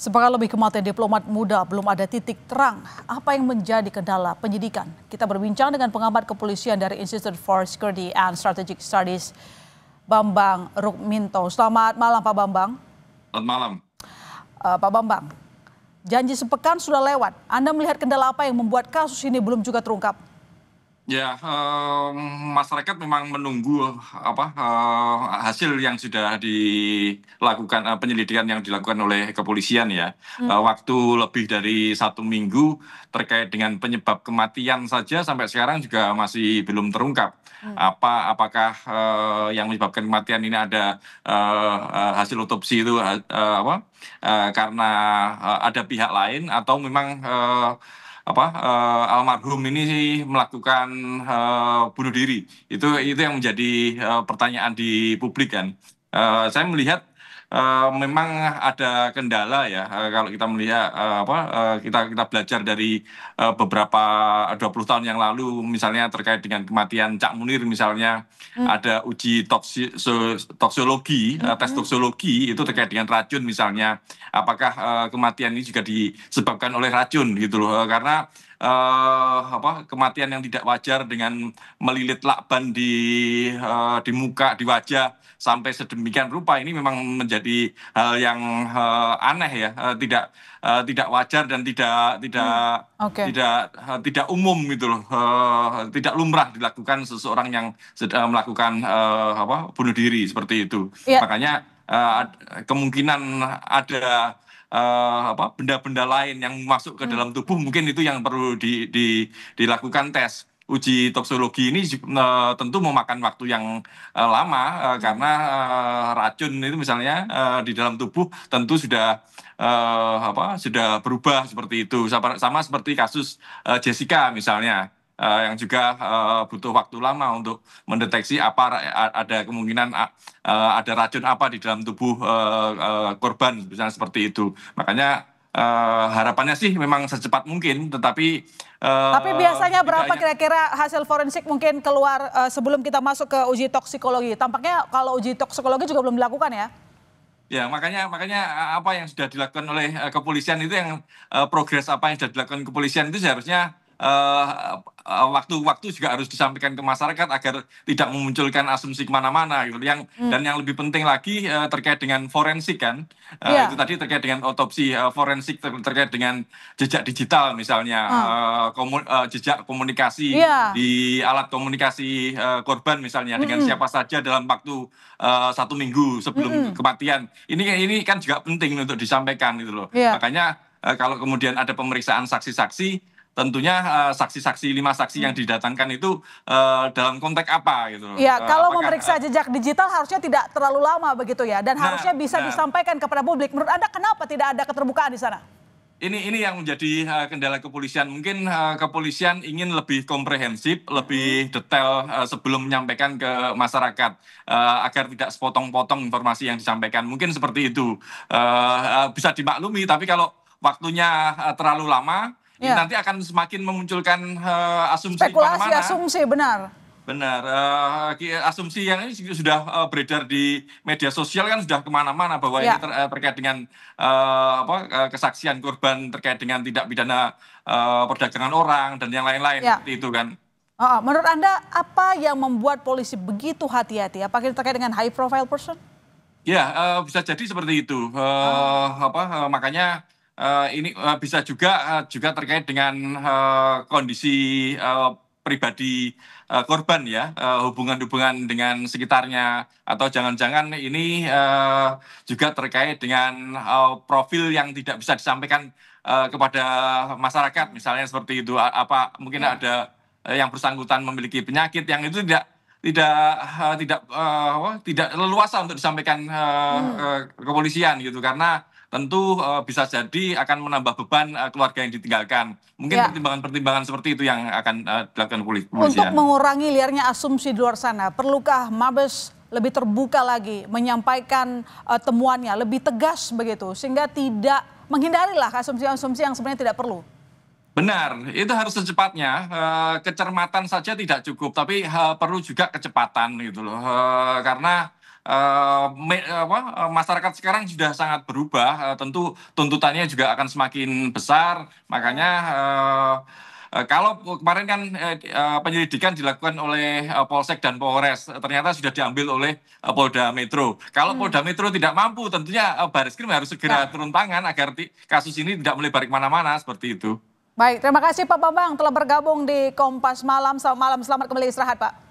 Sepekan lebih kematian diplomat muda, belum ada titik terang apa yang menjadi kendala penyidikan. Kita berbincang dengan pengamat kepolisian dari Institute for Security and Strategic Studies, Bambang Rukminto. Selamat malam Pak Bambang. Selamat malam. Pak Bambang, janji sepekan sudah lewat. Anda melihat kendala apa yang membuat kasus ini belum juga terungkap? Ya, masyarakat memang menunggu hasil yang sudah dilakukan, penyelidikan yang dilakukan oleh kepolisian ya. Waktu lebih dari 1 minggu terkait dengan penyebab kematian saja sampai sekarang juga masih belum terungkap. Apakah yang menyebabkan kematian ini ada hasil otopsi itu karena ada pihak lain atau memang almarhum ini melakukan bunuh diri. Itu yang menjadi pertanyaan di publik kan. Saya melihat memang ada kendala ya, kalau kita melihat kita belajar dari beberapa 20 tahun yang lalu, misalnya terkait dengan kematian Cak Munir misalnya, ada uji toksologi, tes toksologi itu terkait dengan racun misalnya, apakah kematian ini juga disebabkan oleh racun gitu loh, karena kematian yang tidak wajar dengan melilit lakban di muka, di wajah sampai sedemikian rupa, ini memang menjadi hal yang aneh ya, tidak wajar dan tidak umum gitu loh, tidak lumrah dilakukan seseorang yang sedang melakukan bunuh diri seperti itu. Ya. Makanya kemungkinan ada benda-benda lain yang masuk ke dalam tubuh, mungkin itu yang perlu dilakukan tes. Uji toksologi ini tentu memakan waktu yang lama, karena racun itu misalnya di dalam tubuh tentu sudah berubah seperti itu, sama seperti kasus Jessica misalnya, yang juga butuh waktu lama untuk mendeteksi ada kemungkinan ada racun apa di dalam tubuh korban, misalnya seperti itu. Makanya harapannya sih memang secepat mungkin, tetapi biasanya berapa kira-kira hasil forensik mungkin keluar sebelum kita masuk ke uji toksikologi? Tampaknya kalau uji toksikologi juga belum dilakukan ya? Ya, makanya apa yang sudah dilakukan oleh kepolisian itu, yang progres apa yang sudah dilakukan kepolisian itu seharusnya waktu-waktu juga harus disampaikan ke masyarakat agar tidak memunculkan asumsi kemana-mana gitu. Dan yang lebih penting lagi terkait dengan forensik kan, itu tadi terkait dengan otopsi forensik, terkait dengan jejak digital misalnya, jejak komunikasi di alat komunikasi korban misalnya, dengan siapa saja dalam waktu 1 minggu sebelum kematian. Ini kan juga penting untuk disampaikan gitu loh. Makanya kalau kemudian ada pemeriksaan saksi-saksi, tentunya 5 saksi yang didatangkan itu dalam konteks apa gitu loh. Iya, kalau memeriksa jejak digital harusnya tidak terlalu lama begitu ya, dan harusnya bisa disampaikan kepada publik. Menurut Anda kenapa tidak ada keterbukaan di sana? Ini yang menjadi kendala kepolisian. Mungkin kepolisian ingin lebih komprehensif, lebih detail sebelum menyampaikan ke masyarakat, agar tidak sepotong-potong informasi yang disampaikan. Mungkin seperti itu. Bisa dimaklumi, tapi kalau waktunya terlalu lama, ini nanti akan semakin memunculkan asumsi spekulasi, asumsi, benar. Benar, asumsi yang ini sudah beredar di media sosial kan, sudah kemana-mana bahwa ini terkait dengan kesaksian korban terkait dengan tindak pidana perdagangan orang dan yang lain-lain seperti itu kan. Menurut Anda apa yang membuat polisi begitu hati-hati? Apakah terkait dengan high profile person? Ya, bisa jadi seperti itu. Makanya ini bisa juga terkait dengan kondisi pribadi korban ya, hubungan-hubungan dengan sekitarnya, atau jangan-jangan ini juga terkait dengan profil yang tidak bisa disampaikan kepada masyarakat, misalnya seperti itu. Mungkin ada yang bersangkutan memiliki penyakit yang itu tidak leluasa untuk disampaikan kepolisian gitu, karena tentu bisa jadi akan menambah beban keluarga yang ditinggalkan. Mungkin pertimbangan-pertimbangan seperti itu yang akan dilakukan kepolisian. Untuk mengurangi liarnya asumsi di luar sana, perlukah Mabes lebih terbuka lagi menyampaikan temuannya, lebih tegas begitu, sehingga tidak menghindarilah asumsi-asumsi yang sebenarnya tidak perlu? Benar, itu harus secepatnya. Kecermatan saja tidak cukup, tapi perlu juga kecepatan gitu loh. Karena masyarakat sekarang sudah sangat berubah, tentu tuntutannya juga akan semakin besar, makanya kalau kemarin kan penyelidikan dilakukan oleh Polsek dan Polres, ternyata sudah diambil oleh Polda Metro. Kalau Polda Metro tidak mampu, tentunya Baris Krim harus segera turun tangan agar kasus ini tidak melebar kemana-mana seperti itu. Baik, terima kasih Pak Bambang telah bergabung di Kompas Malam. Selamat malam, selamat kembali istirahat Pak.